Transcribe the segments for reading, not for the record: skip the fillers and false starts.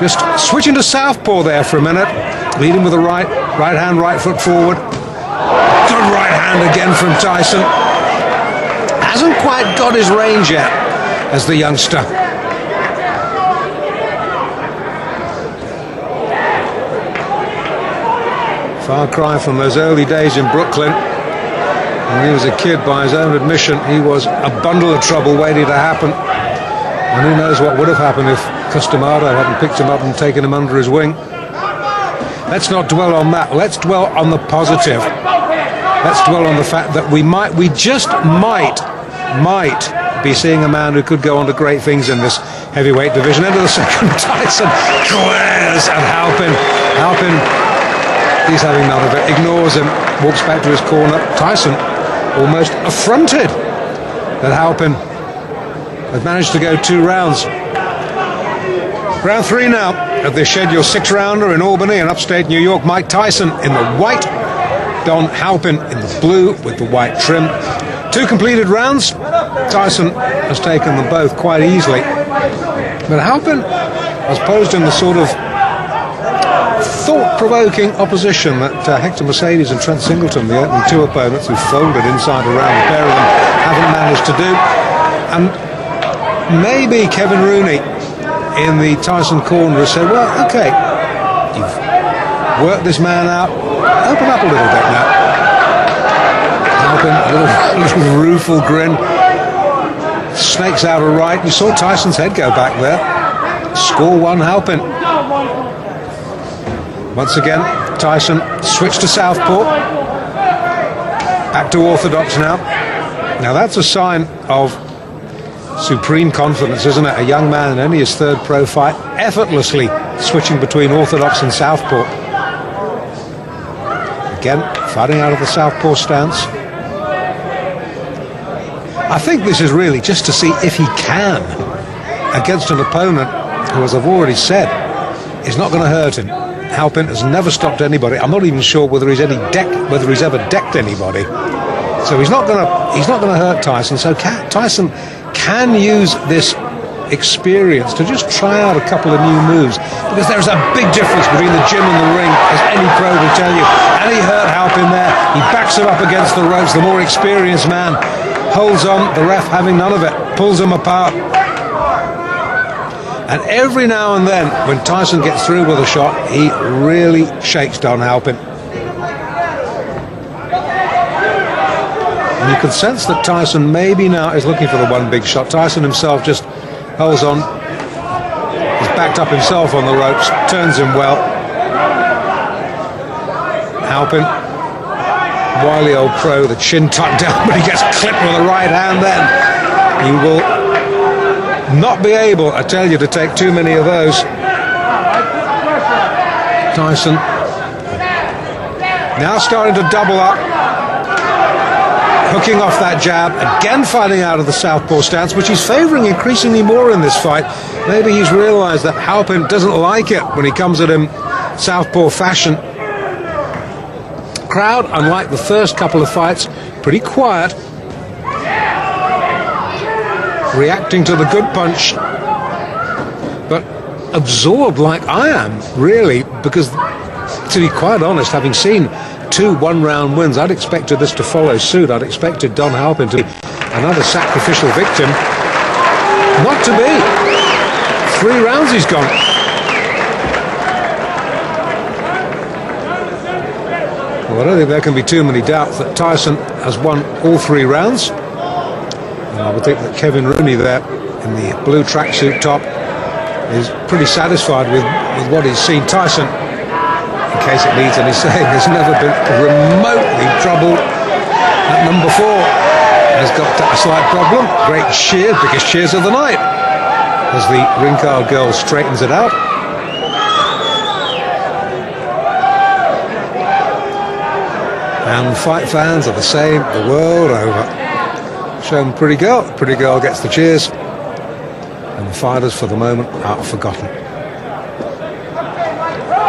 Just switching to southpaw there for a minute. Leading with the right hand, right foot forward. Good right hand again from Tyson. Hasn't quite got his range yet as the youngster. Far cry from those early days in Brooklyn. When he was a kid, by his own admission, he was a bundle of trouble waiting to happen. And who knows what would have happened if Customado hadn't picked him up and taken him under his wing. Let's not dwell on that. Let's dwell on the positive. Let's dwell on the fact that we just might be seeing a man who could go on to great things in this heavyweight division. Into the second, Tyson glares at Halpin. Halpin, he's having none of it, ignores him, walks back to his corner. Tyson almost affronted that Halpin had managed to go 2 rounds. Round 3 now of the scheduled 6-rounder in Albany in upstate New York. Mike Tyson in the white, Don Halpin in the blue with the white trim. 2 completed rounds. Tyson has taken them both quite easily. But Halpin has posed in the sort of thought-provoking opposition that Hector Mercedes and Trent Singleton, the opening 2 opponents who folded inside a round, the pair of them haven't managed to do. And maybe Kevin Rooney in the Tyson corner has said, well, okay, you've worked this man out, open up a little bit now. Halpin, a little rueful grin, snakes out a right. You saw Tyson's head go back there. Score 1, Halpin. Once again, Tyson switched to southpaw. Back to orthodox now. Now that's a sign of supreme confidence, isn't it? A young man in only his 3rd pro fight, effortlessly switching between orthodox and southpaw. Again, fighting out of the southpaw stance. I think this is really just to see if he can, against an opponent who, as I've already said, is not going to hurt him. Halpin has never stopped anybody. I'm not even sure whether he's ever decked anybody. So he's not going to hurt Tyson. So Tyson can use this experience to just try out a couple of new moves, because there's a big difference between the gym and the ring, as any pro will tell you. And he hurt Halpin there. He backs him up against the ropes. The more experienced man holds on, the ref having none of it, pulls him apart. And every now and then, when Tyson gets through with a shot, he really shakes Don Halpin. And you can sense that Tyson maybe now is looking for the one big shot. Tyson himself just holds on. He's backed up himself on the ropes, turns him well. Halpin, wily old pro, the chin tucked down, but he gets clipped with a right hand then. He will not be able, I tell you, to take too many of those. Tyson now starting to double up, hooking off that jab, again fighting out of the southpaw stance, which he's favouring increasingly more in this fight. Maybe he's realised that Halpin doesn't like it when he comes at him southpaw fashion. Crowd, unlike the first couple of fights, pretty quiet, reacting to the good punch, but absorbed like I am, really, because, to be quite honest, having seen 2 one-round wins, I'd expected this to follow suit. I'd expected Don Halpin to be another sacrificial victim. Not to be. 3 rounds he's gone. Well, I don't think there can be too many doubts that Tyson has won all 3 rounds. And I would think that Kevin Rooney there in the blue tracksuit top is pretty satisfied with what he's seen. Tyson, in case it needs any saying, has never been remotely troubled at number 4. Has got a slight problem. Great cheer, biggest cheers of the night, as the ring card girl straightens it out. And fight fans are the same the world over. Show them pretty girl. Pretty girl gets the cheers. And the fighters, for the moment, are forgotten.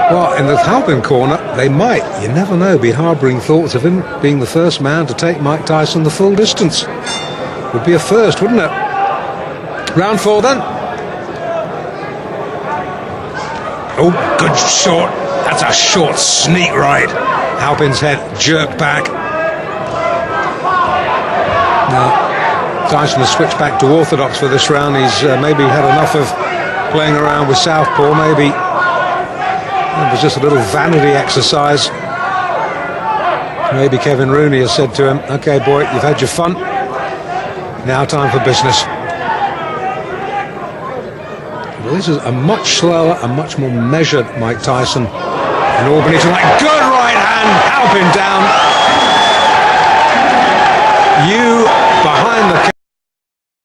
Well, in the Halpin corner, they might, you never know, be harbouring thoughts of him being the first man to take Mike Tyson the full distance. Would be a first, wouldn't it? Round 4 then. Oh, good short. That's a short sneak right. Halpin's head jerked back. Now, Tyson has switched back to orthodox for this round. He's maybe had enough of playing around with southpaw. Maybe it was just a little vanity exercise. Maybe Kevin Rooney has said to him, "Okay, boy, you've had your fun. Now time for business." Well, this is a much slower and much more measured Mike Tyson in Albany tonight. Good right hand, Halpin down. You behind the